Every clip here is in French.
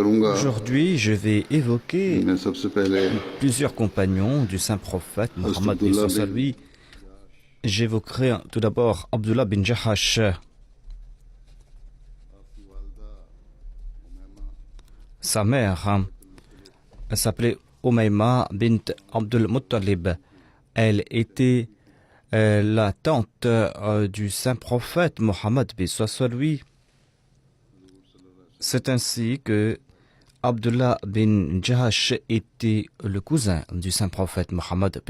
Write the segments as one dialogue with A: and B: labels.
A: करूंगा।
B: Aujourd'hui, je vais évoquer
A: मैं सबसे पहले
B: plusieurs compagnons du saint prophète
A: हज़रत
B: Mohammed
A: अब्दुल्ला बिन
B: lui. J'évoquerai tout d'abord Abdullah bin Jahash. Sa mère elle s'appelait Umayma bint Abdul Muttalib. Elle était la tante du saint prophète Mohammed lui. C'est ainsi que Abdullah bin Jahash était le cousin du saint prophète Mohammed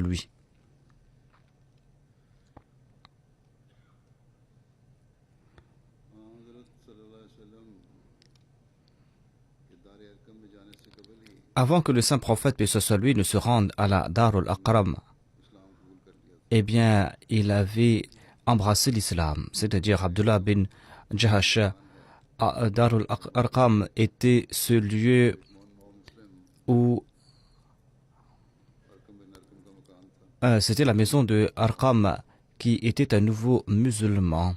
B: lui. Avant que le saint prophète lui ne se rende à la Dar al-Aqram, eh bien, il avait embrassé l'islam, c'est-à-dire Abdullah bin Jahash. Dar al-Aqram était ce lieu où c'était la maison de Arqam qui était un nouveau musulman.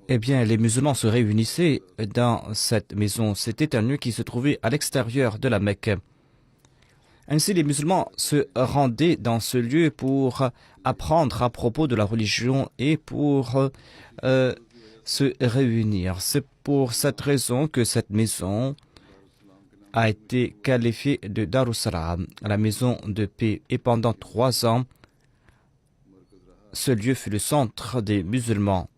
B: Eh bien, les musulmans se réunissaient dans cette maison. C'était un lieu qui se trouvait à l'extérieur de la Mecque. Ainsi, les musulmans se rendaient dans ce lieu pour apprendre à propos de la religion et pour se réunir. C'est pour cette raison que cette maison a été qualifiée de Darussalam, la maison de paix. Et pendant 3 ans, ce lieu fut le centre des musulmans.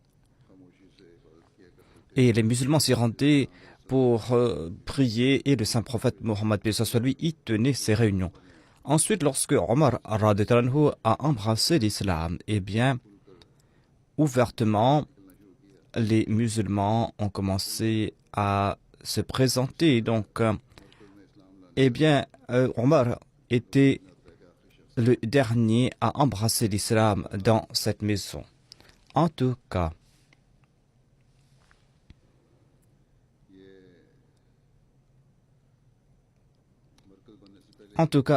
B: Et les musulmans s'y rendaient pour prier et le saint prophète Mohammed lui y tenait ses réunions. Ensuite, lorsque Omar a embrassé l'islam, eh bien, ouvertement, les musulmans ont commencé à se présenter. Donc, eh bien, Omar était le dernier à embrasser l'islam dans cette maison. En tout cas,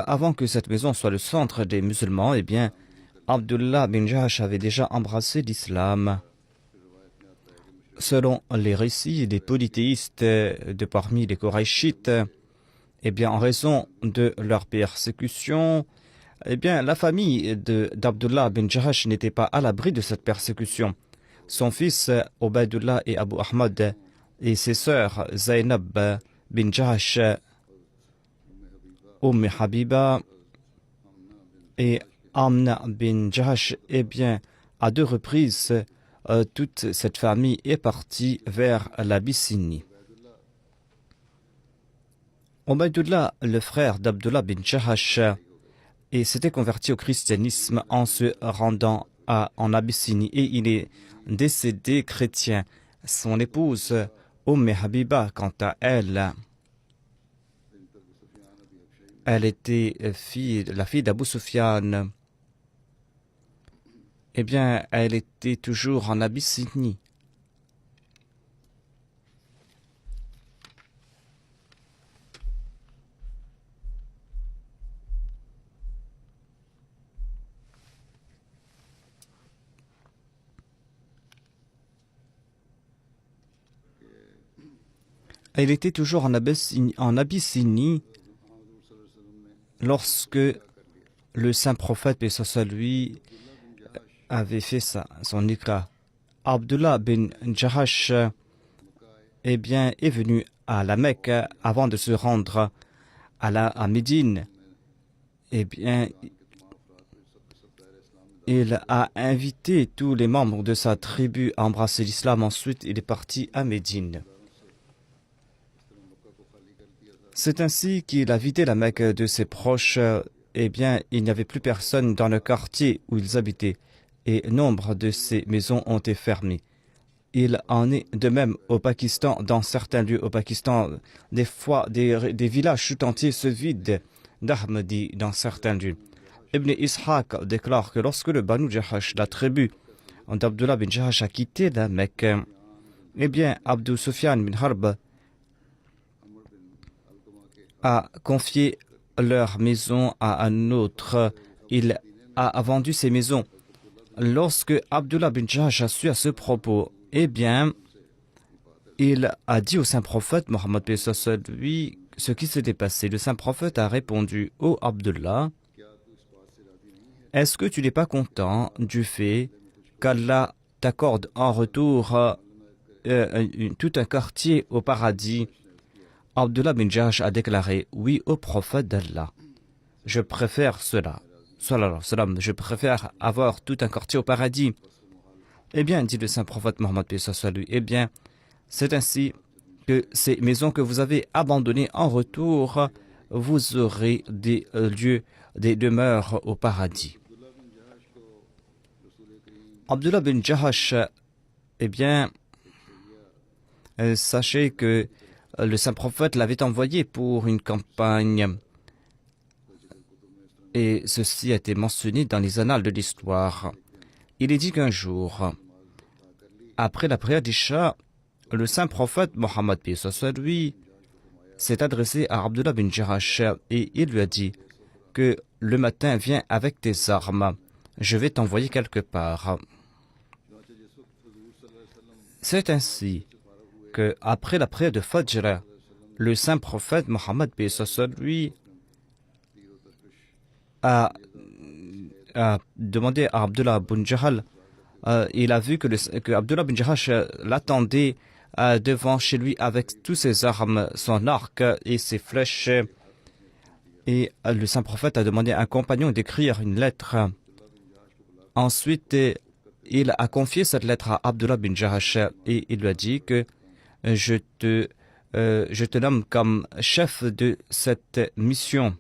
B: avant que cette maison soit le centre des musulmans, eh bien, Abdullah bin Jahash avait déjà embrassé l'islam. Selon les récits des polythéistes de parmi les Koraïchites, eh bien, en raison de leur persécution, eh bien, la famille d'Abdullah bin Jahash n'était pas à l'abri de cette persécution. Son fils Ubaydullah et Abu Ahmad et ses sœurs Zainab bin Jahash, Habiba et Amna bin Jahash, eh bien, à 2 reprises, toute cette famille est partie vers l'Abyssinie. Ubaydullah, le frère d'Abdullah bin Jahash, s'était converti au christianisme en se rendant en Abyssinie et il est décédé chrétien. Son épouse, Habiba, quant à elle, elle était la fille d'Abu Sufyan. Eh bien, elle était toujours en Abyssinie. Elle était toujours en Abyssinie lorsque le saint prophète, paix soit lui, avait fait son ikra. Abdullah bin Jahash eh bien, est venu à la Mecque avant de se rendre à Médine. Eh bien, il a invité tous les membres de sa tribu à embrasser l'islam. Ensuite, il est parti à Médine. C'est ainsi qu'il a vidé la Mecque de ses proches. Eh bien, il n'y avait plus personne dans le quartier où ils habitaient et nombre de ces maisons ont été fermées. Il en est de même au Pakistan. Dans certains lieux au Pakistan, des fois, des villages tout entiers se vident d'Ahmadi dans certains lieux. Ibn Ishaq déclare que lorsque le Banu Jahash, la tribu d'Abdullah bin Jahash, a quitté la Mecque, eh bien, Abdou Sufyan bin Harb a confié leur maison à un autre. Il a vendu ses maisons. Lorsque Abdullah bin Jahash a su à ce propos, eh bien, il a dit au saint prophète Mohammed lui ce qui s'était passé. Le saint prophète a répondu: Ô Abdullah, est-ce que tu n'es pas content du fait qu'Allah t'accorde en retour tout un quartier au paradis? Abdullah bin Jahsh a déclaré: oui, au prophète d'Allah, je préfère cela. Sallallahu alayhi wa sallam, je préfère avoir tout un quartier au paradis. Eh bien, dit le saint prophète Mohammed, eh bien, c'est ainsi que ces maisons que vous avez abandonnées en retour, vous aurez des lieux, des demeures au paradis. Abdullah bin Jahash, eh bien, sachez que le saint prophète l'avait envoyé pour une campagne. Et ceci a été mentionné dans les annales de l'histoire. Il est dit qu'un jour, après la prière d'Isha, le saint prophète Mohammed lui s'est adressé à Abdullah bin Jahash et il lui a dit que le matin, viens avec tes armes, je vais t'envoyer quelque part. C'est ainsi que, après la prière de Fajr, le saint prophète Mohammed lui a demandé à Abdullah bin Jahal. Il a vu que Abdullah bin Jahash l'attendait devant chez lui avec toutes ses armes, son arc et ses flèches. Et le saint prophète a demandé à un compagnon d'écrire une lettre. Ensuite, il a confié cette lettre à Abdullah bin Jahash et il lui a dit que je te nomme comme chef de cette mission.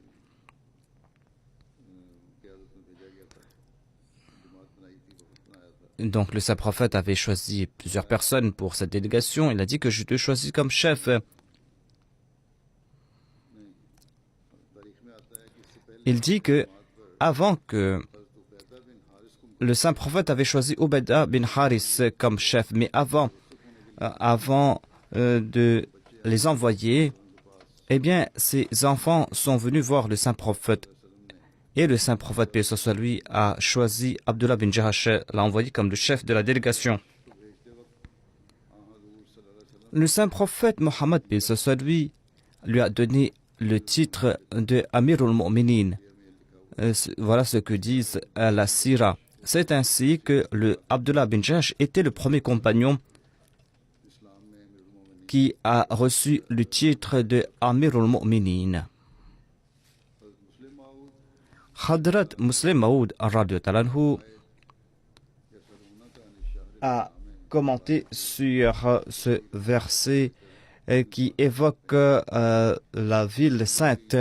B: Donc le saint prophète avait choisi plusieurs personnes pour cette délégation. Il a dit que je te choisis comme chef. Il dit que avant que le saint prophète avait choisi Ubaidah bin Haris comme chef, mais avant de les envoyer, eh bien, ses enfants sont venus voir le saint prophète. Et le saint prophète, paix soit lui, a choisi Abdullah bin Jahash, l'a envoyé comme le chef de la délégation. Le saint prophète Mohammed, paix soit lui a donné le titre de Amirul Mu'minin. Voilà ce que disent la Sira. C'est ainsi que le Abdullah bin Jahash était le premier compagnon qui a reçu le titre de Amirul Mu'minin. Hadrat Muslim Maud a commenté sur ce verset qui évoque la ville sainte.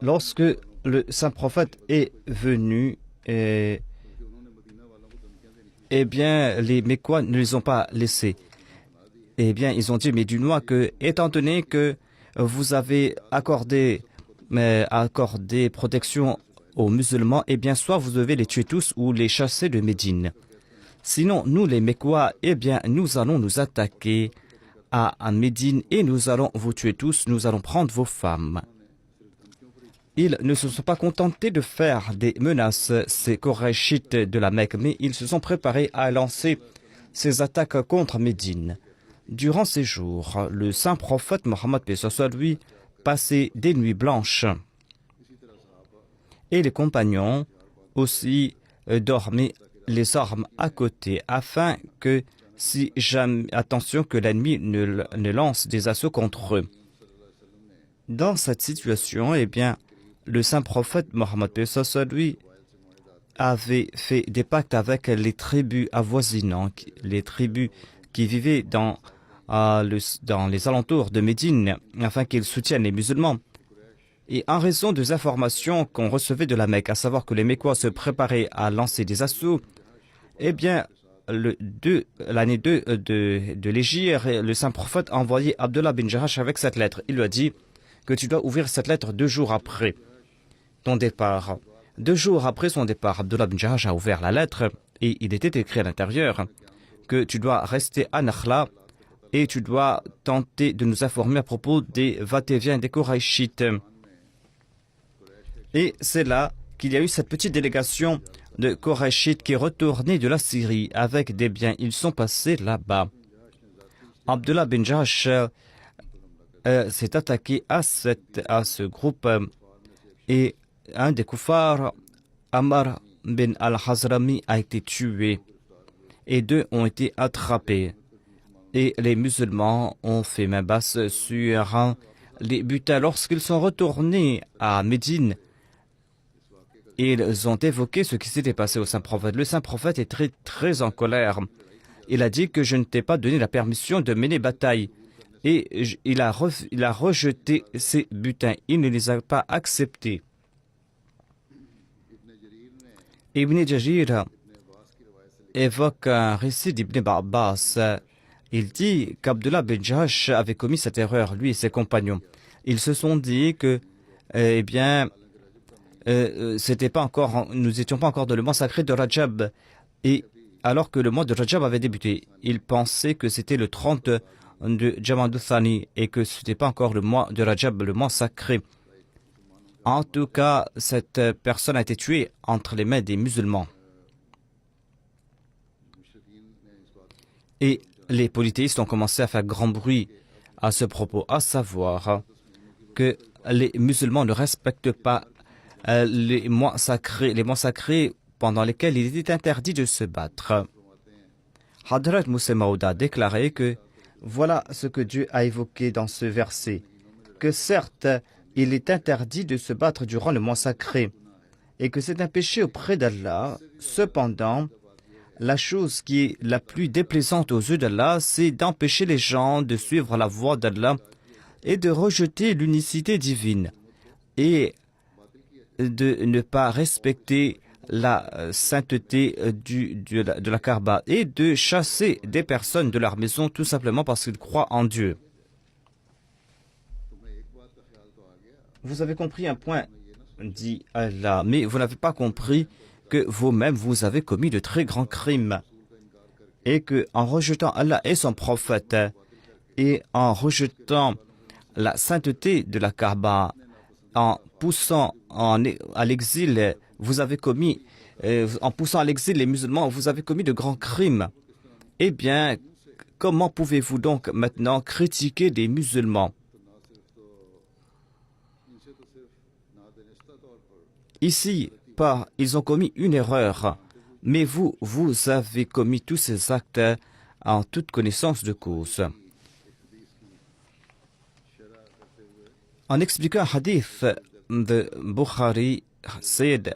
B: Lorsque le saint prophète est venu, eh bien, les Mécois ne les ont pas laissés. Eh bien, ils ont dit, mais du noix que, étant donné que vous avez accordé protection aux musulmans, eh bien, soit vous devez les tuer tous ou les chasser de Médine. Sinon, nous, les Mécois, eh bien, nous allons nous attaquer à Médine et nous allons vous tuer tous, nous allons prendre vos femmes. Ils ne se sont pas contentés de faire des menaces, ces Korachites de la Mecque, mais ils se sont préparés à lancer ces attaques contre Médine. Durant ces jours, le saint prophète Mohammed lui passait des nuits blanches. Et les compagnons aussi dormaient les armes à côté, afin que, si jamais, attention, que l'ennemi ne lance des assauts contre eux. Dans cette situation, eh bien, le saint prophète Mohammed lui avait fait des pactes avec les tribus avoisinantes, les tribus qui vivaient dans les alentours de Médine, afin qu'ils soutiennent les musulmans. Et en raison des informations qu'on recevait de la Mecque, à savoir que les Mécois se préparaient à lancer des assauts, eh bien, l'année 2 de l'Hégire, le saint prophète a envoyé Abdullah bin Jahash avec cette lettre. Il lui a dit que tu dois ouvrir cette lettre 2 jours après ton départ. 2 jours après son départ, Abdullah bin Jahash a ouvert la lettre et il était écrit à l'intérieur que tu dois rester à Nakhla et tu dois tenter de nous informer à propos des va-et-vient des Koraïchites. Et c'est là qu'il y a eu cette petite délégation de Koraïchites qui est retournée de la Syrie avec des biens. Ils sont passés là-bas. Abdullah bin Jahsh s'est attaqué à ce groupe et un des koufars, Ammar bin al-Hazrami, a été tué et 2 ont été attrapés. Et les musulmans ont fait main basse sur les butins. Lorsqu'ils sont retournés à Médine, ils ont évoqué ce qui s'était passé au Saint-Prophète. Le Saint-Prophète est très, très en colère. Il a dit que je ne t'ai pas donné la permission de mener bataille. Et il a rejeté ces butins. Il ne les a pas acceptés. Ibn Jajir évoque un récit d'Ibn Abbas. Il dit qu'Abdullah bin Jahsh avait commis cette erreur, lui et ses compagnons. Ils se sont dit que, c'était pas encore, nous n'étions pas encore dans le mois sacré de Rajab, et alors que le mois de Rajab avait débuté, ils pensaient que c'était le 30 de Jamad Thani et que ce n'était pas encore le mois de Rajab, le mois sacré. En tout cas, cette personne a été tuée entre les mains des musulmans. Et les polythéistes ont commencé à faire grand bruit à ce propos, à savoir que les musulmans ne respectent pas les mois sacrés pendant lesquels il était interdit de se battre. Hadrat Moussa Maud a déclaré que voilà ce que Dieu a évoqué dans ce verset, que certes, il est interdit de se battre durant le mois sacré et que c'est un péché auprès d'Allah. Cependant, la chose qui est la plus déplaisante aux yeux d'Allah, c'est d'empêcher les gens de suivre la voie d'Allah et de rejeter l'unicité divine et de ne pas respecter la sainteté de la Kaaba et de chasser des personnes de leur maison tout simplement parce qu'ils croient en Dieu. Vous avez compris un point, dit Allah, mais vous n'avez pas compris que vous-même vous avez commis de très grands crimes et que en rejetant Allah et son prophète et en rejetant la sainteté de la Kaaba, en poussant à l'exil, vous avez commis, en poussant à l'exil les musulmans, vous avez commis de grands crimes. Eh bien, comment pouvez-vous donc maintenant critiquer des musulmans? Ici, ils ont commis une erreur, mais vous avez commis tous ces actes en toute connaissance de cause. En expliquant un hadith de Bukhari, Sayyid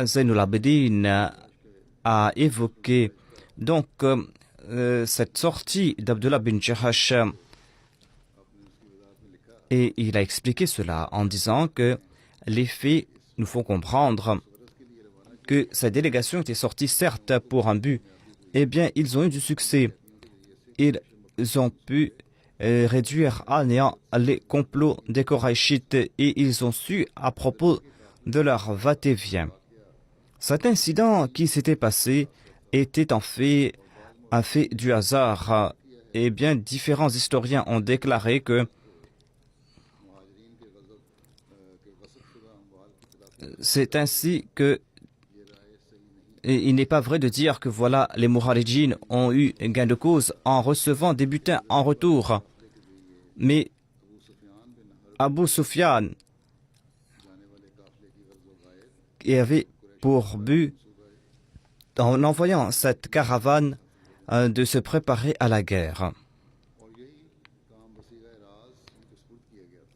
B: Zainul Abidin a évoqué donc cette sortie d'Abdullah bin Jahsh et il a expliqué cela en disant que les faits nous font comprendre que sa délégation était sortie certes pour un but. Eh bien, ils ont eu du succès. Ils ont pu réduire à néant les complots des Koraïchites et ils ont su à propos de leur va-et-vient. Cet incident qui s'était passé était en fait un fait du hasard. Eh bien, différents historiens ont déclaré que c'est ainsi que il n'est pas vrai de dire que voilà, les Muharijin ont eu gain de cause en recevant des butins en retour. Mais Abu Sufyan avait pour but, en envoyant cette caravane, de se préparer à la guerre.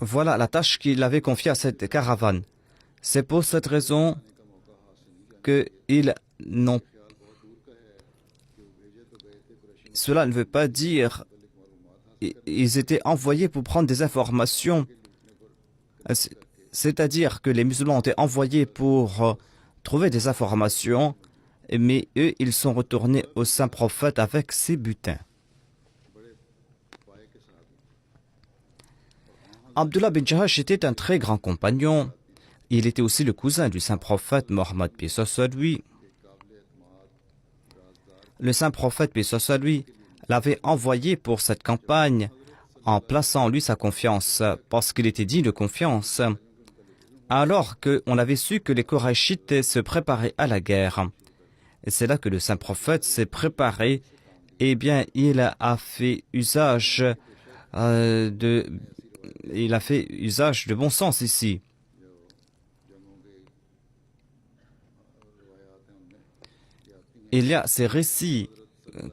B: Voilà la tâche qu'il avait confiée à cette caravane. C'est pour cette raison qu'ils n'ont... Cela ne veut pas dire qu'ils étaient envoyés pour prendre des informations. C'est-à-dire que les musulmans ont été envoyés pour trouver des informations, mais eux, ils sont retournés au Saint-Prophète avec ces butins. Abdullah bin Jahsh était un très grand compagnon. Il était aussi le cousin du Saint-Prophète Mohammed paix soit sur lui. Le Saint-Prophète paix soit sur lui l'avait envoyé pour cette campagne en plaçant en lui sa confiance, parce qu'il était digne de confiance, alors qu'on avait su que les Korachites se préparaient à la guerre. Et c'est là que le saint prophète s'est préparé. Eh bien, il a fait usage de bon sens ici. Il y a ces récits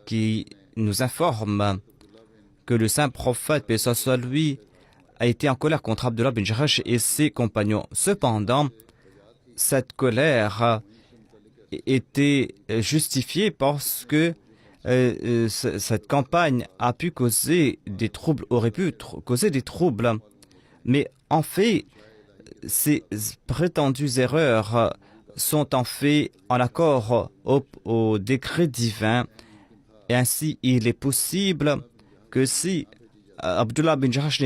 B: qui nous informent que le saint prophète, paix soit lui, a été en colère contre Abdullah bin Jahash et ses compagnons. Cependant, cette colère était justifiée parce que cette campagne a pu causer des troubles, aurait pu causer des troubles. Mais en fait, ces prétendues erreurs sont en fait en accord au décret divin. Et ainsi, il est possible que si Abdullah bin Jahash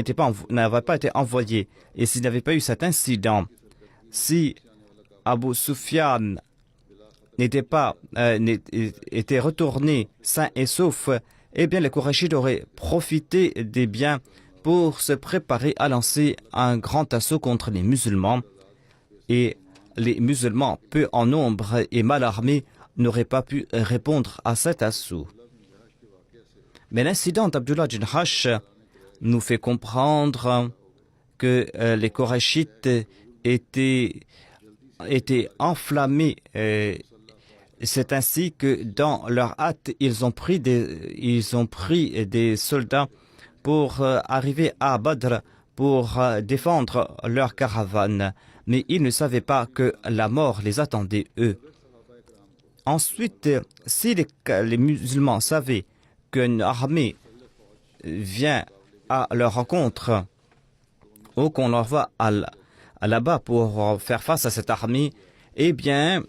B: n'avait pas été envoyé et s'il n'avait pas eu cet incident, si Abu Sufyan était retourné sain et sauf, eh bien les Kourachites auraient profité des biens pour se préparer à lancer un grand assaut contre les musulmans. Et les musulmans, peu en nombre et mal armés, n'auraient pas pu répondre à cet assaut. Mais l'incident d'Abdullah bin Jahash nous fait comprendre que les Korachites étaient enflammés. C'est ainsi que dans leur hâte, ils ont pris des soldats pour arriver à Badr pour défendre leur caravane. Mais ils ne savaient pas que la mort les attendait, eux. Ensuite, si les musulmans savaient qu'une armée vient à leur rencontre ou qu'on l'envoie là-bas pour faire face à cette armée, eh bien,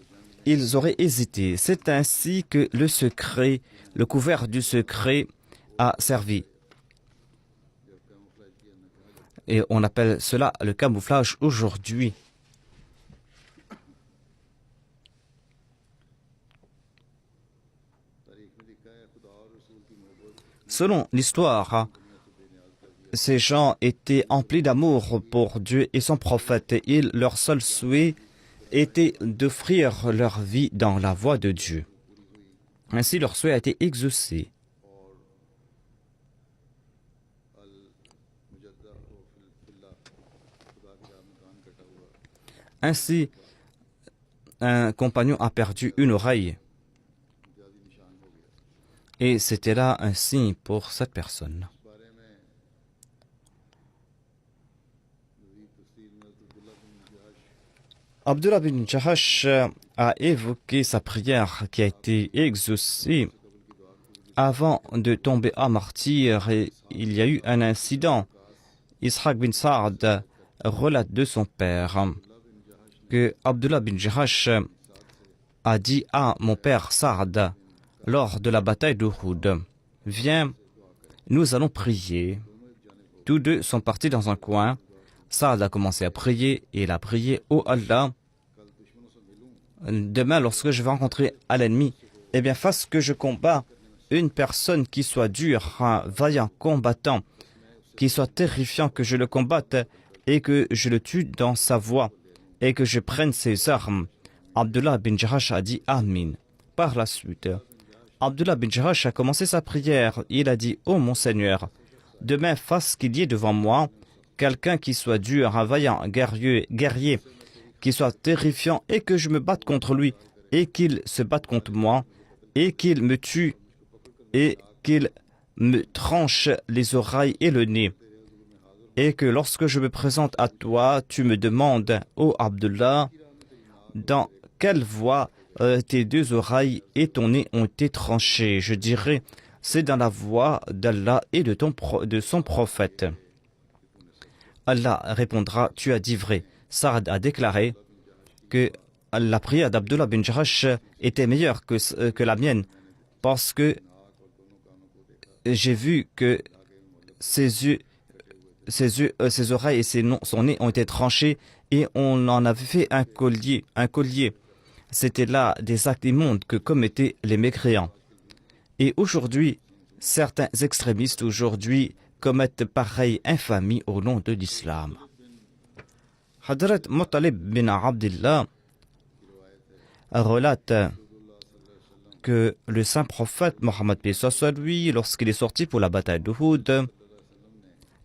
B: ils auraient hésité. C'est ainsi que le secret, le couvert du secret a servi. Et on appelle cela le camouflage aujourd'hui. Selon l'histoire, ces gens étaient emplis d'amour pour Dieu et son prophète. Et leur seul souhait était d'offrir leur vie dans la voie de Dieu. Ainsi, leur souhait a été exaucé. Ainsi, un compagnon a perdu une oreille. Et c'était là un signe pour cette personne. Abdullah bin Jahash a évoqué sa prière qui a été exaucée avant de tomber à martyr et il y a eu un incident. Ishaq bin Sa'd relate de son père que Abdullah bin Jahash a dit à mon père Sa'd lors de la bataille d'Uhud, « Viens, nous allons prier. » Tous deux sont partis dans un coin. Saad a commencé à prier et il a prié, « Oh Allah, demain lorsque je vais rencontrer à l'ennemi, eh bien fasse que je combats une personne qui soit dure, un vaillant combattant, qui soit terrifiant, que je le combatte et que je le tue dans sa voie et que je prenne ses armes. » Abdullah bin Jahash a dit « Amin ». Par la suite, Abdullah bin Jahash a commencé sa prière. Il a dit « Oh mon Seigneur, demain fasse qu'il y ait devant moi quelqu'un qui soit dur, un vaillant guerrier, qui soit terrifiant et que je me batte contre lui et qu'il se batte contre moi et qu'il me tue et qu'il me tranche les oreilles et le nez et que lorsque je me présente à toi, tu me demandes, ô Abdullah, dans quelle voie tes deux oreilles et ton nez ont été tranchés. Je dirais, c'est dans la voie d'Allah et de son prophète. Allah répondra, tu as dit vrai. Saad a déclaré que la prière d'Abdullah bin Jahash était meilleure que la mienne parce que j'ai vu que ses oreilles et son nez ont été tranchés et on en avait fait un collier. C'était là des actes immondes que commettaient les mécréants. Et aujourd'hui, certains extrémistes aujourd'hui commettent pareille infamie au nom de l'islam. Hadrat Muttalib bin Abdillah relate que le saint prophète Mohammed paix soit lui, lorsqu'il est sorti pour la bataille d'Uhud,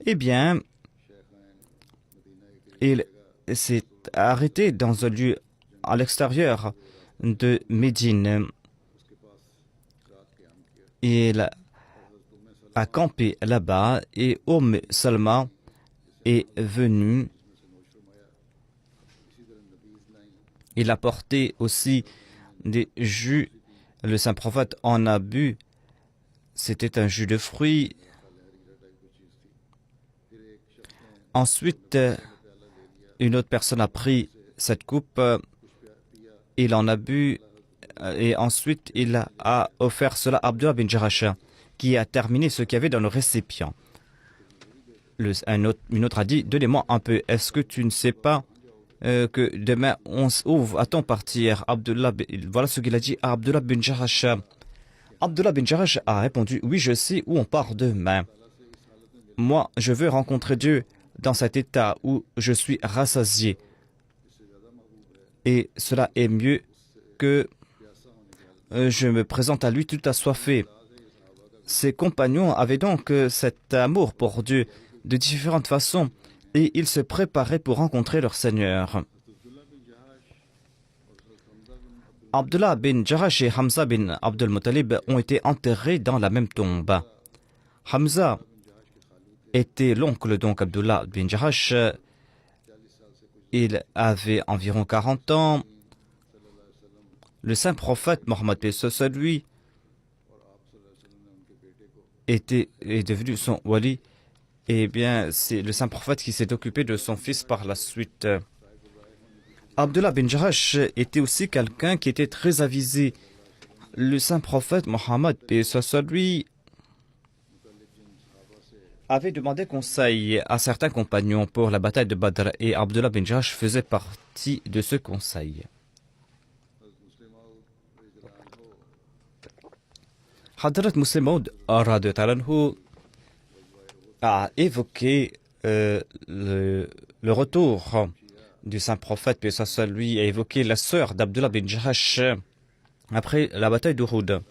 B: eh bien, il s'est arrêté dans un lieu à l'extérieur de Médine. Il a campé là-bas et Salma est venu. Il a porté aussi des jus. Le saint prophète en a bu. C'était un jus de fruits. Ensuite, une autre personne a pris cette coupe. Il en a bu. Et ensuite, il a offert cela à Abdullah bin Jarash, qui a terminé ce qu'il y avait dans le récipient. Une autre a dit, donnez-moi un peu. Est-ce que tu ne sais pas que demain on ouvre à ton partir? Voilà ce qu'il a dit à Abdullah bin Jarash. Abdullah bin Jarash a répondu, oui, je sais où on part demain. Moi, je veux rencontrer Dieu dans cet état où je suis rassasié. Et cela est mieux que je me présente à lui tout assoiffé. Ses compagnons avaient donc cet amour pour Dieu de différentes façons et ils se préparaient pour rencontrer leur Seigneur. Abdullah bin Jarash et Hamza bin Abdul Muttalib ont été enterrés dans la même tombe. Hamza était l'oncle donc Abdullah bin Jarash. Il avait environ 40 ans. Le saint prophète Mohammed paix soit lui est devenu son wali. Eh bien, c'est le saint prophète qui s'est occupé de son fils par la suite. Abdullah bin Jarash était aussi quelqu'un qui était très avisé. Le saint prophète Mohammed paix soit lui avait demandé conseil à certains compagnons pour la bataille de Badr et Abdullah bin Jarash faisait partie de ce conseil. Hadrat Muslim Maud a évoqué le retour du saint prophète, puis ça lui a évoqué la sœur d'Abdullah bin Jarash après la bataille d'Uhud.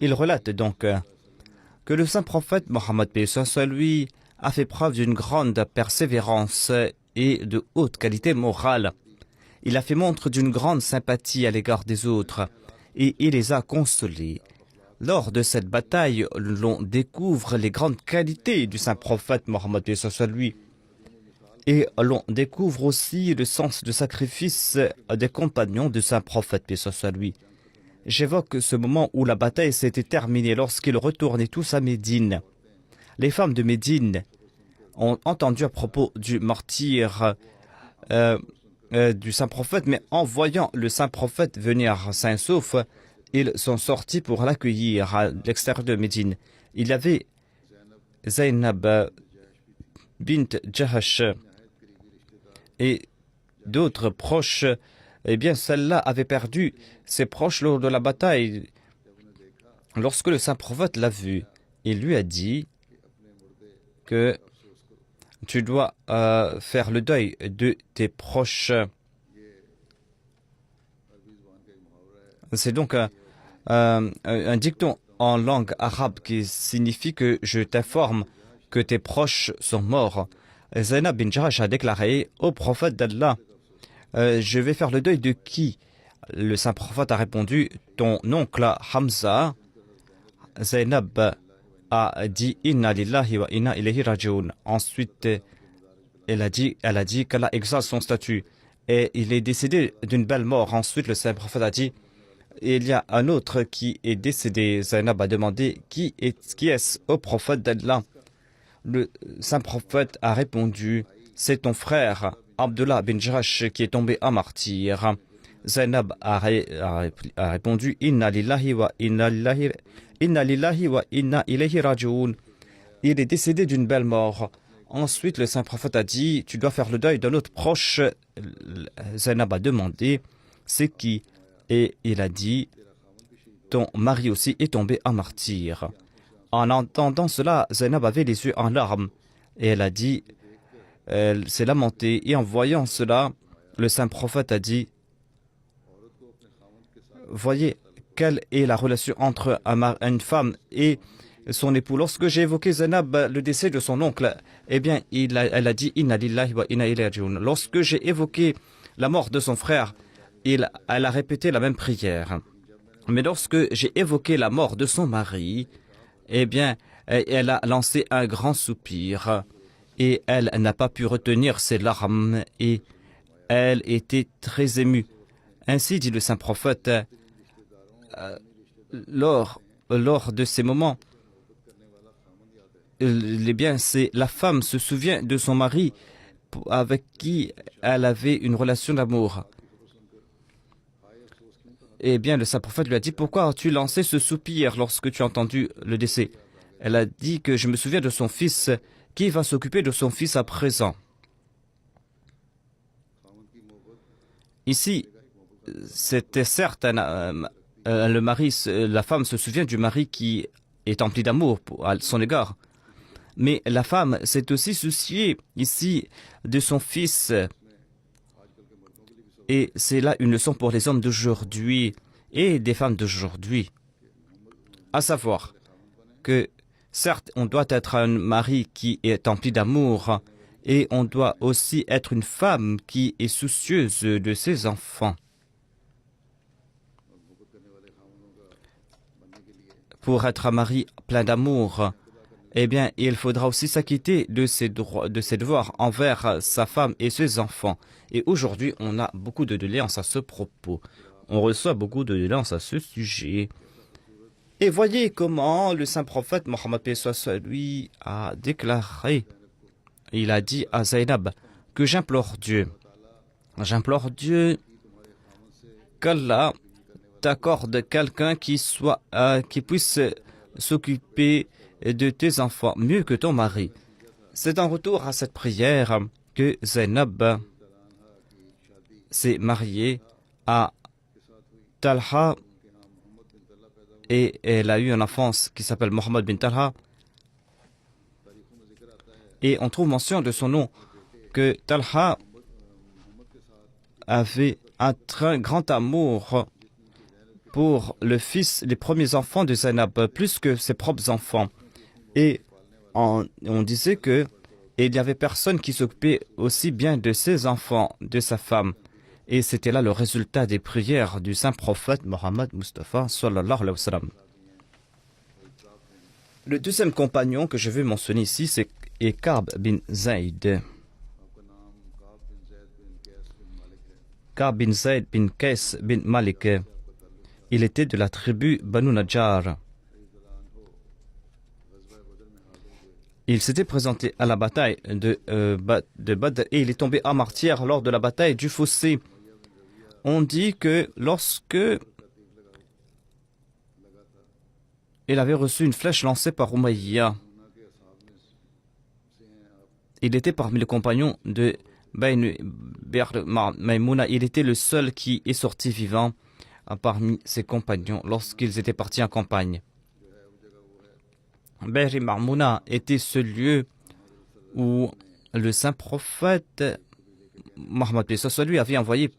B: Il relate donc que le saint prophète Mohammed paix soit lui a fait preuve d'une grande persévérance et de haute qualité morale. Il a fait montre d'une grande sympathie à l'égard des autres et il les a consolés. Lors de cette bataille, l'on découvre les grandes qualités du saint prophète Mohammed paix soit lui et l'on découvre aussi le sens de sacrifice des compagnons du saint prophète paix soit lui. J'évoque ce moment où la bataille s'était terminée lorsqu'ils retournaient tous à Médine. Les femmes de Médine ont entendu à propos du martyre du saint prophète, mais en voyant le saint prophète venir sain et sauf, ils sont sortis pour l'accueillir à l'extérieur de Médine. Il y avait Zainab bint Jahash et d'autres proches. Eh bien, celle-là avait perdu ses proches lors de la bataille. Lorsque le saint prophète l'a vu, il lui a dit que tu dois faire le deuil de tes proches. C'est donc un dicton en langue arabe qui signifie que je t'informe que tes proches sont morts. Zainab bin Jarash a déclaré au prophète d'Allah, je vais faire le deuil de qui? Le saint prophète a répondu, ton oncle Hamza. Zainab a dit Inna lillahi wa inna ilayhi raji'un. Ensuite, elle a dit qu'Allah exalte son statut. Et il est décédé d'une belle mort. Ensuite, le saint prophète a dit il y a un autre qui est décédé. Zainab a demandé qui est-ce au prophète d'Allah? Le saint prophète a répondu c'est ton frère Abdullah bin Jarash qui est tombé en martyr. Zainab a répondu Inna lillahi wa inna ilayhi raji'un. Il est décédé d'une belle mort. Ensuite, le saint prophète a dit, tu dois faire le deuil de notre proche. Zainab a demandé, c'est qui? Et il a dit, ton mari aussi est tombé en martyr. En entendant cela, Zainab avait les yeux en larmes et elle a dit, elle s'est lamentée. Et en voyant cela, le saint prophète a dit, voyez, quelle est la relation entre une femme et son époux. Lorsque j'ai évoqué Zainab, le décès de son oncle, eh bien, elle a dit, Inna lillahi wa inna ilayhi raji'un. Lorsque j'ai évoqué la mort de son frère, elle a répété la même prière. Mais lorsque j'ai évoqué la mort de son mari, eh bien, elle a lancé un grand soupir et elle n'a pas pu retenir ses larmes et elle était très émue. Ainsi dit le saint prophète, lors de ces moments, eh bien, c'est la femme se souvient de son mari avec qui elle avait une relation d'amour. Eh bien, le saint prophète lui a dit, pourquoi as-tu lancé ce soupir lorsque tu as entendu le décès? Elle a dit que je me souviens de son fils. Qui va s'occuper de son fils à présent? Ici, c'était certes le mari, la femme se souvient du mari qui est empli d'amour à son égard. Mais la femme s'est aussi souciée ici de son fils. Et c'est là une leçon pour les hommes d'aujourd'hui et des femmes d'aujourd'hui. À savoir que certes, on doit être un mari qui est empli d'amour et on doit aussi être une femme qui est soucieuse de ses enfants. Pour être un mari plein d'amour, eh bien, il faudra aussi s'acquitter de ses devoirs envers sa femme et ses enfants. Et aujourd'hui, on a beaucoup de doléances à ce propos. On reçoit beaucoup de doléances à ce sujet. Et voyez comment le saint prophète Mohammed lui a déclaré. Il a dit à Zainab que j'implore Dieu qu'Allah t'accorde quelqu'un qui puisse s'occuper de tes enfants mieux que ton mari. C'est en retour à cette prière que Zainab s'est mariée à Talha et elle a eu un enfant qui s'appelle Mohammed bin Talha. Et on trouve mention de son nom que Talha avait un très grand amour pour les premiers enfants de Zainab, plus que ses propres enfants. Et on disait que il n'y avait personne qui s'occupait aussi bien de ses enfants, de sa femme. Et c'était là le résultat des prières du saint prophète Mohammed Mustafa sallallahu alayhi wa sallam. Le deuxième compagnon que je vais mentionner ici, c'est Ka'b bin Zayd. Ka'b bin Zayd bin Qais bin Malik. Il était de la tribu Banu Najjar. Il s'était présenté à la bataille de Badr et il est tombé en martyr lors de la bataille du fossé. On dit que lorsque il avait reçu une flèche lancée par Umayya, il était parmi les compagnons de Maïmouna. Il était le seul qui est sorti vivant parmi ses compagnons lorsqu'ils étaient partis en campagne. Bahri Maïmouna était ce lieu où le saint prophète Mohammed lui avait envoyé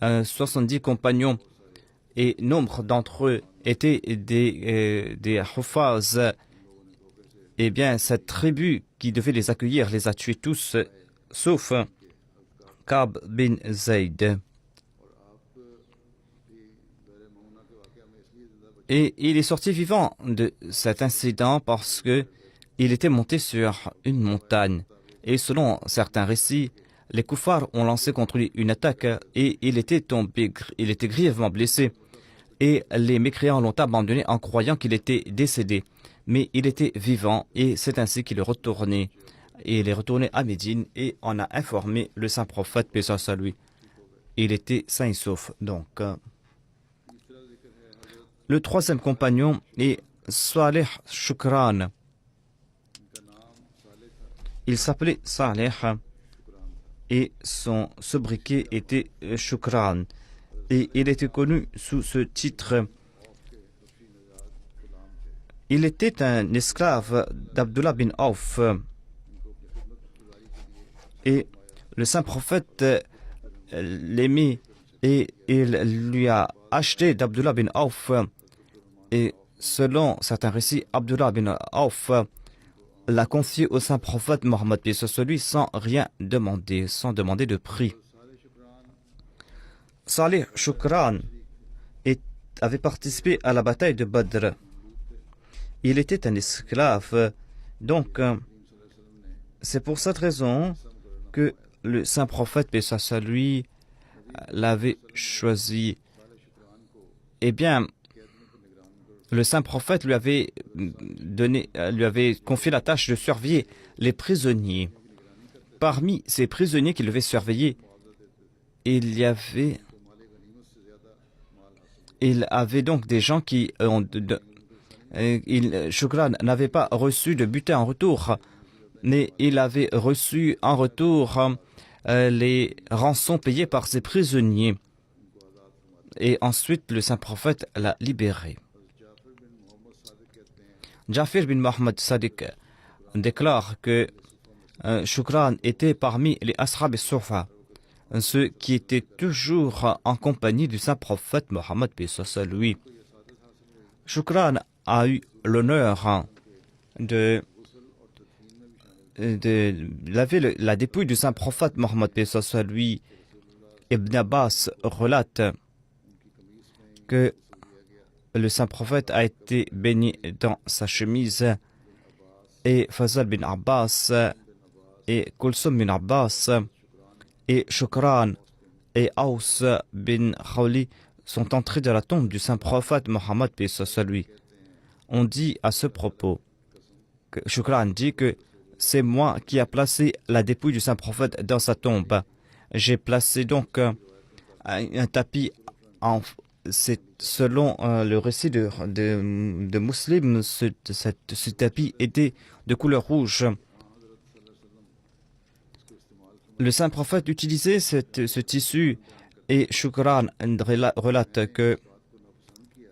B: 70 compagnons et nombre d'entre eux étaient des Hufaz. Eh bien, cette tribu qui devait les accueillir les a tués tous, sauf Ka'b bin Zayd. Et il est sorti vivant de cet incident parce que il était monté sur une montagne. Et selon certains récits, les koufars ont lancé contre lui une attaque et il était grièvement blessé. Et les mécréants l'ont abandonné en croyant qu'il était décédé. Mais il était vivant et c'est ainsi qu'il est retourné. Et il est retourné à Médine et en a informé le saint prophète, paix soit sur lui. Il était sain et sauf. Donc, le troisième compagnon est Saleh Shukran. Il s'appelait Saleh et son sobriquet était Shukran. Et il était connu sous ce titre. Il était un esclave d'Abdullah bin Auf. Et le saint prophète l'aimait et il lui a acheté d'Abdullah bin Auf. Et selon certains récits, Abdullah bin Auf l'a confié au saint prophète Mohammed lui sans rien demander, sans demander de prix. Saleh Shukran avait participé à la bataille de Badr. Il était un esclave, donc c'est pour cette raison que le saint prophète, paix soit lui, l'avait choisi. Eh bien, le saint prophète lui avait confié la tâche de surveiller les prisonniers. Parmi ces prisonniers qu'il devait surveiller, il avait donc des gens qui Shukran n'avait pas reçu de butin en retour, mais il avait reçu en retour les rançons payées par ses prisonniers. Et ensuite, le saint prophète l'a libéré. Jafir bin Mohammed Sadiq déclare que Shukran était parmi les Ashab al-Suffa, ceux qui étaient toujours en compagnie du saint prophète Mohammed lui. Shukran a eu l'honneur de laver la dépouille du saint prophète Mohammed lui. Ibn Abbas relate que le saint prophète a été béni dans sa chemise et Fazal bin Abbas et Kulsum bin Abbas et Shukran et Aus bin Khawli sont entrés dans la tombe du saint prophète Mohammed lui. On dit à ce propos que Shukran dit que c'est moi qui a placé la dépouille du saint prophète dans sa tombe. J'ai placé donc un tapis c'est selon le récit de Muslim, ce tapis était de couleur rouge. Le saint prophète utilisait ce tissu et Shukran relate que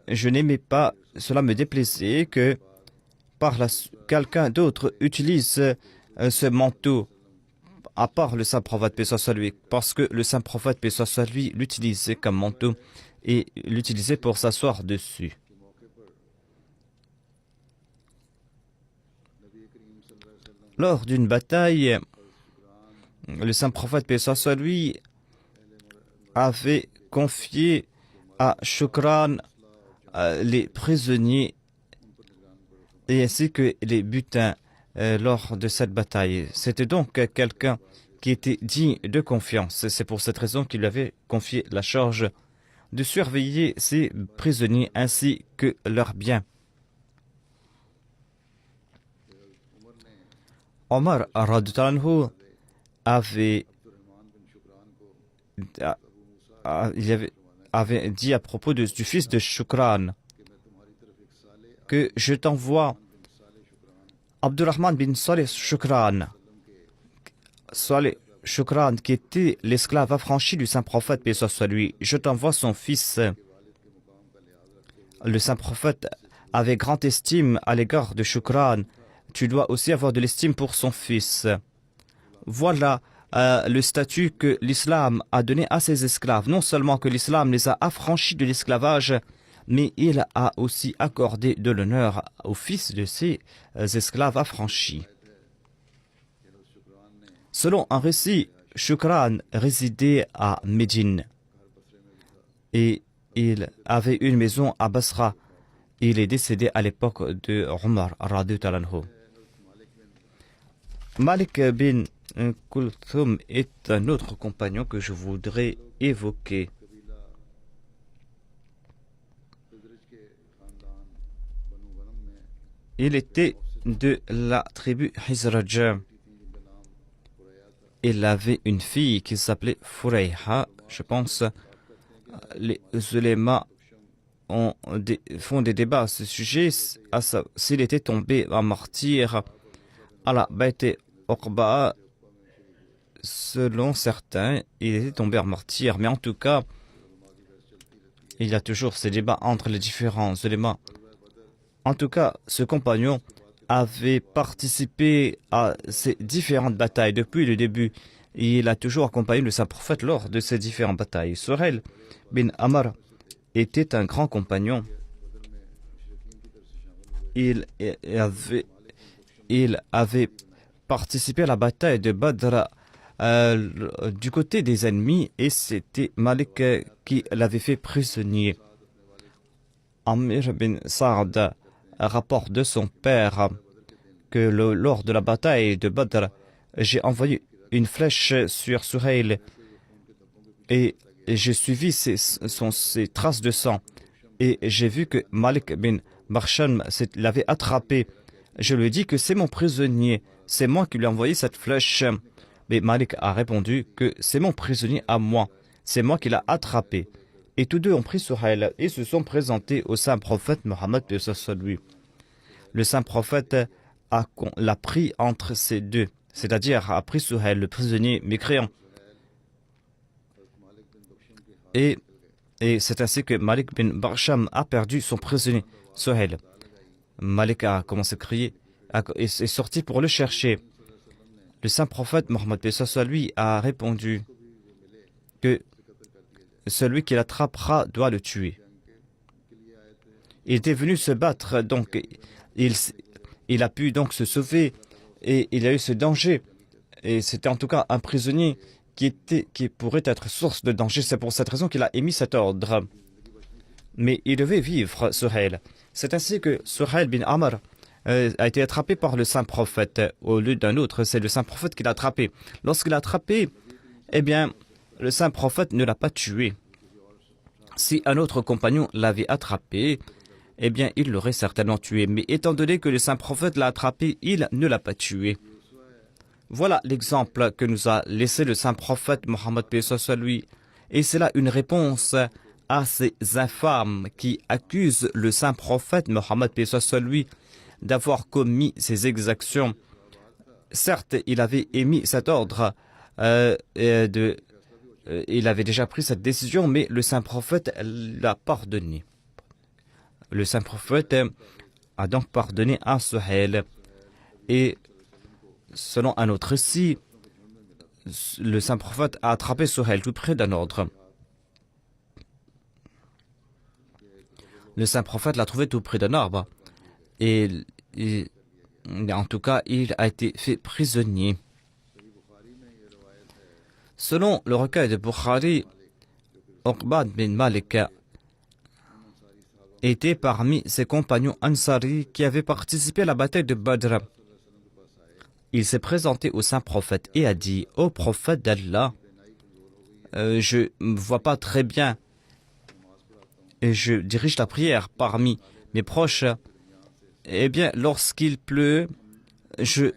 B: je n'aimais pas, cela me déplaisait que quelqu'un d'autre utilise ce manteau à part le saint prophète paix soit lui, parce que le saint prophète paix soit lui l'utilisait comme manteau et l'utilisait pour s'asseoir dessus. Lors d'une bataille, le saint prophète paix soit lui avait confié à Shukran les prisonniers et ainsi que les butins lors de cette bataille. C'était donc quelqu'un qui était digne de confiance. C'est pour cette raison qu'il lui avait confié la charge de surveiller ses prisonniers ainsi que leurs biens. Omar radhiyallahu anhu avait dit à propos du fils de Shukran que je t'envoie Abdurrahman bin Saleh Shukran. Saleh Shukran, qui était l'esclave affranchi du saint prophète, paix soit lui, je t'envoie son fils. Le saint prophète avait grande estime à l'égard de Shukran. Tu dois aussi avoir de l'estime pour son fils. Voilà le statut que l'islam a donné à ses esclaves. Non seulement que l'islam les a affranchis de l'esclavage, mais il a aussi accordé de l'honneur aux fils de ces esclaves affranchis. Selon un récit, Shukran résidait à Médine et il avait une maison à Basra. Il est décédé à l'époque de Omar radhiyallahu anhu. Malik bin Kulthum est un autre compagnon que je voudrais évoquer. Il était de la tribu Hizraj. Il avait une fille qui s'appelait Furayha. Je pense les ulémas font des débats à ce sujet, s'il était tombé en martyr à la Bayt Uqba, selon certains, il était tombé en martyr, mais en tout cas, il y a toujours ces débats entre les différents éléments. En tout cas, ce compagnon avait participé à ces différentes batailles depuis le début. Il a toujours accompagné le saint prophète lors de ces différentes batailles. Suhail bin Amr était un grand compagnon. Il avait participé à la bataille de Badr du côté des ennemis et c'était Malik qui l'avait fait prisonnier. Amir bin Saad rapporte de son père que lors de la bataille de Badr, j'ai envoyé une flèche sur Suhail et j'ai suivi ses traces de sang et j'ai vu que Malik bin Marsham l'avait attrapé. Je lui ai dit que c'est mon prisonnier, c'est moi qui lui ai envoyé cette flèche. Mais Malik a répondu que c'est mon prisonnier à moi, c'est moi qui l'ai attrapé. Et tous deux ont pris Suhail et se sont présentés au saint prophète Mohammed lui. Le saint prophète l'a pris entre ces deux, c'est-à-dire a pris Suhail, le prisonnier mécréant. Et c'est ainsi que Malik bin Barsham a perdu son prisonnier, Suhail. Malik a commencé à crier, est sorti pour le chercher. Le saint prophète Mohammed lui a répondu que celui qui l'attrapera doit le tuer. Il était venu se battre, donc il a pu donc se sauver et il a eu ce danger. Et c'était en tout cas un prisonnier qui pourrait être source de danger. C'est pour cette raison qu'il a émis cet ordre. Mais il devait vivre, Suhail. C'est ainsi que Suhail bin Amr a été attrapé par le saint prophète au lieu d'un autre. C'est le saint prophète qui l'a attrapé. Lorsqu'il l'a attrapé, eh bien, le saint prophète ne l'a pas tué. Si un autre compagnon l'avait attrapé, eh bien, il l'aurait certainement tué. Mais étant donné que le saint prophète l'a attrapé, il ne l'a pas tué. Voilà l'exemple que nous a laissé le saint prophète Mohammed lui. Et c'est là une réponse à ces infâmes qui accusent le saint prophète Mohammed lui d'avoir commis ces exactions. Certes, il avait émis cet ordre, il avait déjà pris cette décision, mais le saint prophète l'a pardonné. Le saint prophète a donc pardonné à Suhail. Et selon un autre récit, le saint prophète a attrapé Suhail tout près d'un ordre. Le saint prophète l'a trouvé tout près d'un arbre. Et en tout cas, il a été fait prisonnier. Selon le recueil de Bukhari, Uqba bin Malik était parmi ses compagnons Ansari qui avaient participé à la bataille de Badr. Il s'est présenté au saint prophète et a dit: « Ô prophète d'Allah, je ne vois pas très bien et je dirige la prière parmi mes proches. Eh bien, lorsqu'il pleut, je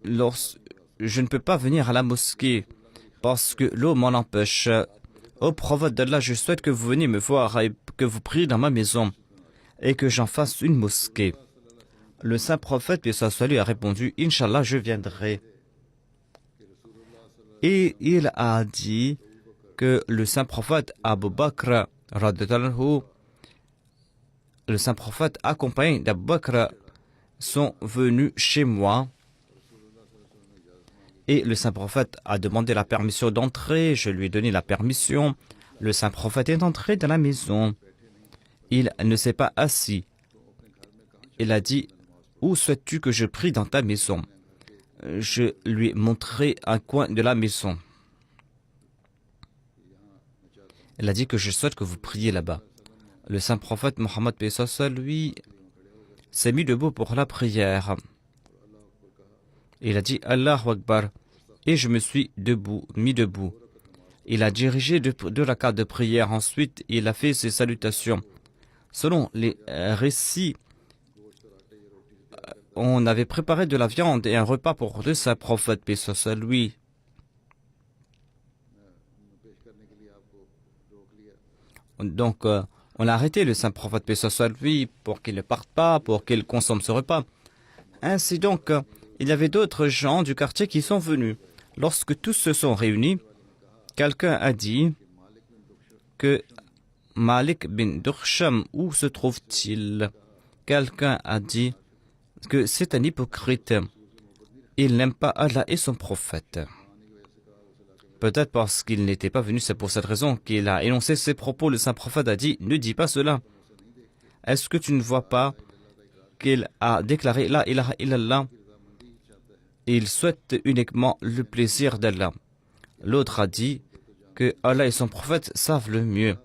B: ne peux pas venir à la mosquée parce que l'eau m'en empêche. Ô prophète d'Allah, je souhaite que vous veniez me voir et que vous priez dans ma maison et que j'en fasse une mosquée. » Le saint prophète, paix soit sur lui, a répondu: « Inch'Allah, je viendrai. » Et il a dit que le saint prophète Abu Bakr, le saint prophète accompagné d'Abu Bakr, sont venus chez moi. Et le saint prophète a demandé la permission d'entrer. Je lui ai donné la permission. Le saint prophète est entré dans la maison. Il ne s'est pas assis. Il a dit: « Où souhaites-tu que je prie dans ta maison ?» Je lui ai montré un coin de la maison. Il a dit que je souhaite que vous priez là-bas. Le saint prophète Mohammed lui s'est mis debout pour la prière. Il a dit Allahu Akbar et je me suis mis debout. Il a dirigé deux rakats de prière. Ensuite, il a fait ses salutations. Selon les récits, on avait préparé de la viande et un repas pour le saint prophète, paix soit sur lui. Donc, on a arrêté le saint prophète, paix soit sur lui, pour qu'il ne parte pas, pour qu'il consomme ce repas. Ainsi donc, il y avait d'autres gens du quartier qui sont venus. Lorsque tous se sont réunis, quelqu'un a dit que Malik bin Dursham, où se trouve-t-il? Quelqu'un a dit que c'est un hypocrite. Il n'aime pas Allah et son prophète. Peut-être parce qu'il n'était pas venu, c'est pour cette raison qu'il a énoncé ses propos. Le saint prophète a dit, ne dis pas cela. Est-ce que tu ne vois pas qu'il a déclaré la ilaha illallah? Il souhaite uniquement le plaisir d'Allah. L'autre a dit que Allah et son prophète savent le mieux.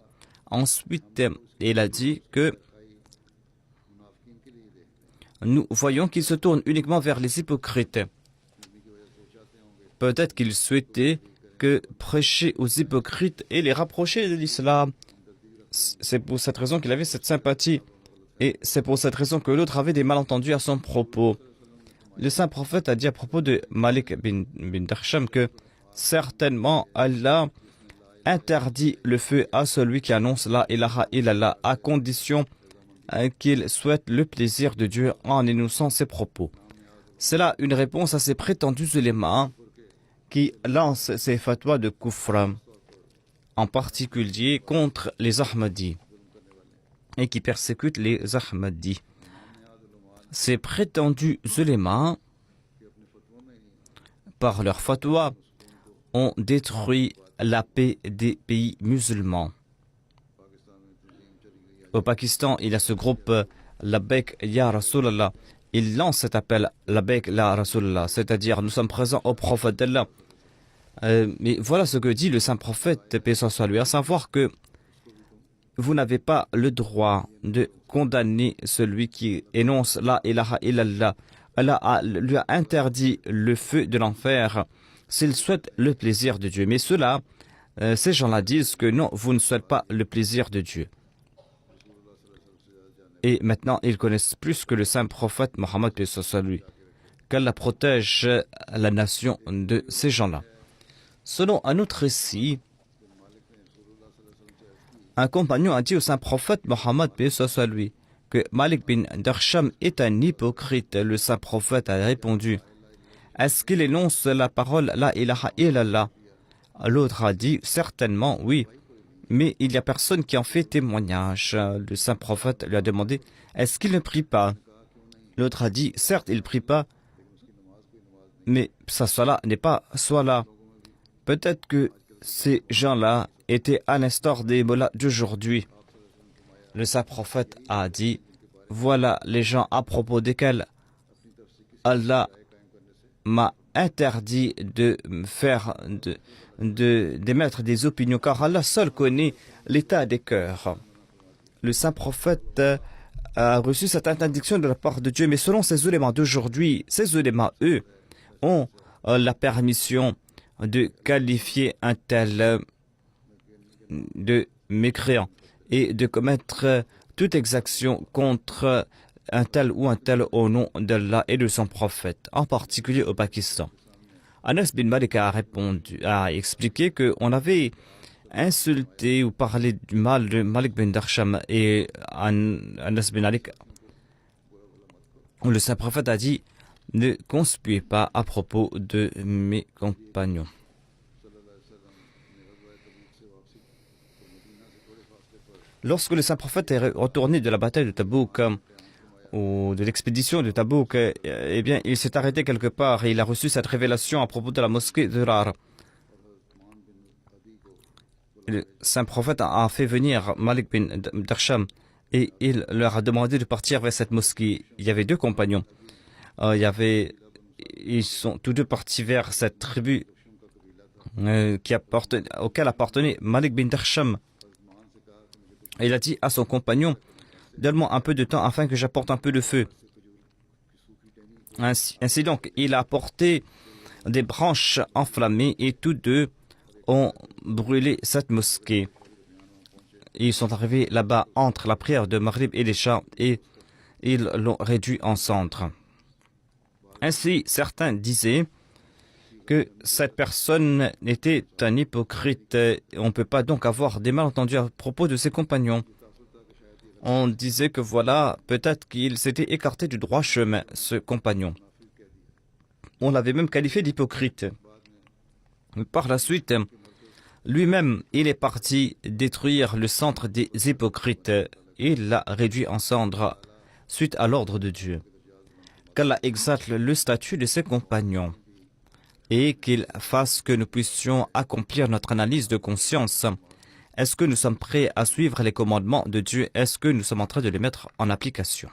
B: Ensuite, il a dit que nous voyons qu'il se tourne uniquement vers les hypocrites. Peut-être qu'il souhaitait que prêcher aux hypocrites et les rapprocher de l'islam. C'est pour cette raison qu'il avait cette sympathie. Et c'est pour cette raison que l'autre avait des malentendus à son propos. Le saint prophète a dit à propos de Malik bin Darsham que certainement Allah interdit le feu à celui qui annonce la ilaha illallah à condition qu'il souhaite le plaisir de Dieu en énonçant ses propos. C'est là une réponse à ces prétendus éléments qui lancent ces fatwas de kufr, en particulier contre les Ahmadis, et qui persécutent les Ahmadis. Ces prétendus éléments, par leur fatwa, ont détruit la paix des pays musulmans. Au Pakistan, il y a ce groupe Labbaik Ya Rasulallah. Il lance cet appel Labbaik Ya Rasulallah, c'est-à-dire nous sommes présents au prophète d'Allah. Mais voilà ce que dit le saint prophète, paix soit lui, à savoir que vous n'avez pas le droit de condamner celui qui énonce la ilaha illallah. Allah lui a interdit le feu de l'enfer s'il souhaite le plaisir de Dieu. Mais ceux-là, ces gens-là disent que non, vous ne souhaitez pas le plaisir de Dieu. Et maintenant, ils connaissent plus que le saint prophète Mohammed, paix soit lui. Qu'Allah protège la nation de ces gens-là. Selon un autre récit, un compagnon a dit au saint prophète Mohammed, paix soit lui, que Malik bin Darsham est un hypocrite. Le saint prophète a répondu, est-ce qu'il énonce la parole la ilaha illallah? L'autre a dit, certainement oui, mais il n'y a personne qui en fait témoignage. Le saint prophète lui a demandé, est-ce qu'il ne prie pas? L'autre a dit, certes il ne prie pas, mais sa salat n'est pas salat. Peut-être que ces gens-là étaient à l'instar des mollahs d'aujourd'hui. Le saint prophète a dit, voilà les gens à propos desquels Allah m'a interdit de faire, d'émettre des opinions, car Allah seul connaît l'état des cœurs. Le saint prophète a reçu cette interdiction de la part de Dieu, mais selon ces éléments d'aujourd'hui, ces éléments, eux, ont la permission de qualifier un tel de mécréant et de commettre toute exaction contre un tel ou un tel au nom d'Allah et de son prophète, en particulier au Pakistan. Anas bin Malik a expliqué qu'on avait insulté ou parlé du mal de Malik bin Darsham, et Anas bin Malik, le saint prophète a dit, ne conspuez pas à propos de mes compagnons. Lorsque le saint prophète est retourné de la bataille de Tabouk, ou de l'expédition de Tabouk, eh bien, il s'est arrêté quelque part et il a reçu cette révélation à propos de la mosquée de Rar. Le saint prophète a fait venir Malik bin Darsham et il leur a demandé de partir vers cette mosquée. Il y avait deux compagnons. Ils sont tous deux partis vers cette tribu auquel appartenait Malik bin Darsham. Il a dit à son compagnon, donne-moi un peu de temps afin que j'apporte un peu de feu. Ainsi donc, il a apporté des branches enflammées et tous deux ont brûlé cette mosquée. Ils sont arrivés là-bas entre la prière de Maghrib et l'Isha et ils l'ont réduit en cendres. Ainsi, certains disaient que cette personne était un hypocrite. On ne peut pas donc avoir des malentendus à propos de ses compagnons. On disait que voilà, peut-être qu'il s'était écarté du droit chemin, ce compagnon. On l'avait même qualifié d'hypocrite. Par la suite, lui-même, il est parti détruire le centre des hypocrites. Il l'a réduit en cendres suite à l'ordre de Dieu. Qu'Allah exalte le statut de ses compagnons et qu'il fasse que nous puissions accomplir notre analyse de conscience. Est-ce que nous sommes prêts à suivre les commandements de Dieu? Est-ce que nous sommes en train de les mettre en application?